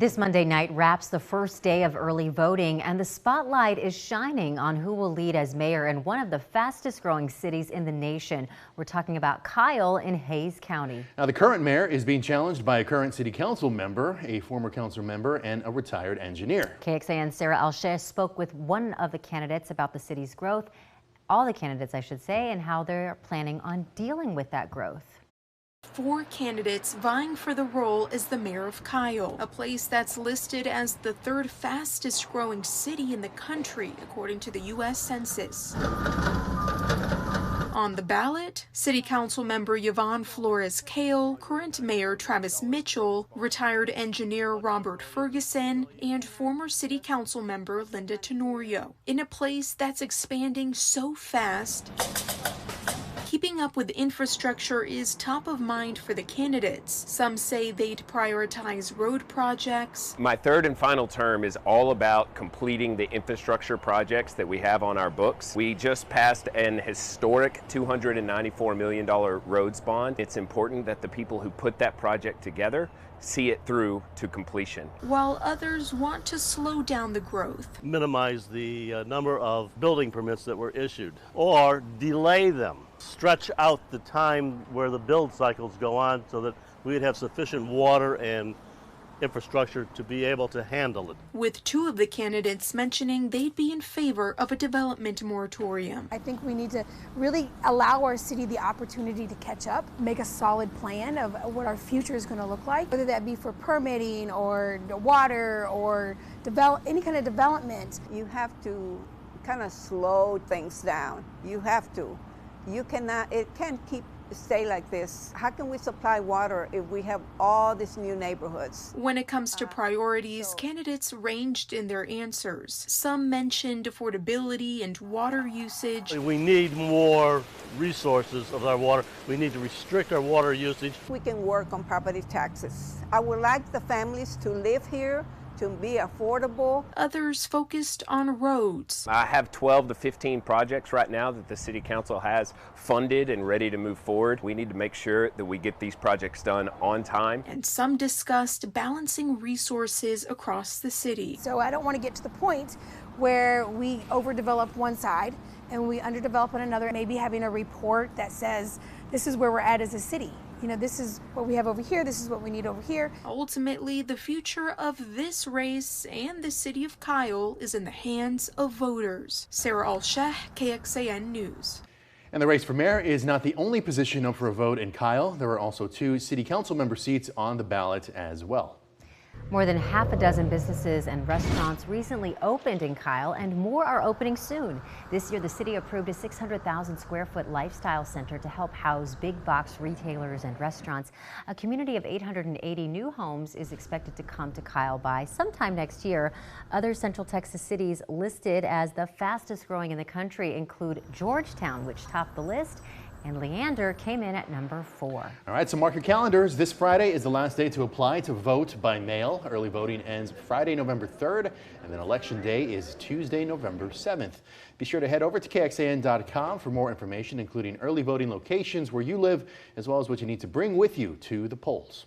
This Monday night wraps the first day of early voting, and the spotlight is shining on who will lead as mayor in one of the fastest growing cities in the nation. We're talking about Kyle in Hays County. Now, the current mayor is being challenged by a current city council member, a former council member, and a retired engineer. KXAN Sarah Alshe spoke with one of the candidates about the city's growth, all the candidates, I should say, and how they're planning on dealing with that growth. 4 candidates vying for the role as the mayor of Kyle, a place that's listed as the 3rd fastest growing city in the country, according to the U.S. Census. On the ballot, City Council member Yvonne Flores-Kale, current Mayor Travis Mitchell, retired engineer Robert Ferguson, and former City Council member Linda Tenorio. In a place that's expanding so fast, keeping up with infrastructure is top of mind for the candidates. Some say they'd prioritize road projects. My 3rd and final term is all about completing the infrastructure projects that we have on our books. We just passed an historic $294 million roads bond. It's important that the people who put that project together see it through to completion. While others want to slow down the growth. Minimize the number of building permits that were issued, or delay them. Stretch out the time where the build cycles go on so that we'd have sufficient water and infrastructure to be able to handle it. With 2 of the candidates mentioning they'd be in favor of a development moratorium. I think we need to really allow our city the opportunity to catch up, make a solid plan of what our future is going to look like, whether that be for permitting or water or any kind of development. You have to kind of slow things down. You have to. You cannot, it can't stay like this. How can we supply water if we have all these new neighborhoods? When it comes to priorities, candidates ranged in their answers. Some mentioned affordability and water usage. We need more resources of our water. We need to restrict our water usage. We can work on property taxes. I would like the families to live here, to be affordable. Others focused on roads. I have 12 to 15 projects right now that the City Council has funded and ready to move forward. We need to make sure that we get these projects done on time. And some discussed balancing resources across the city. So I don't want to get to the point where we overdevelop one side and we underdevelop on another, maybe having a report that says this is where we're at as a city. You know, this is what we have over here, this is what we need over here. Ultimately, the future of this race and the city of Kyle is in the hands of voters. Sarah Alshe, KXAN News. And the race for mayor is not the only position up for a vote in Kyle. There are also 2 city council member seats on the ballot as well. More than half a dozen businesses and restaurants recently opened in Kyle, and more are opening soon. This year, the city approved a 600,000 square foot lifestyle center to help house big box retailers and restaurants. A community of 880 new homes is expected to come to Kyle by sometime next year. Other Central Texas cities listed as the fastest growing in the country include Georgetown, which topped the list, and Leander came in at number 4. All right, so mark your calendars. This Friday is the last day to apply to vote by mail. Early voting ends Friday, November 3rd, and then Election Day is Tuesday, November 7th. Be sure to head over to KXAN.com for more information, including early voting locations where you live, as well as what you need to bring with you to the polls.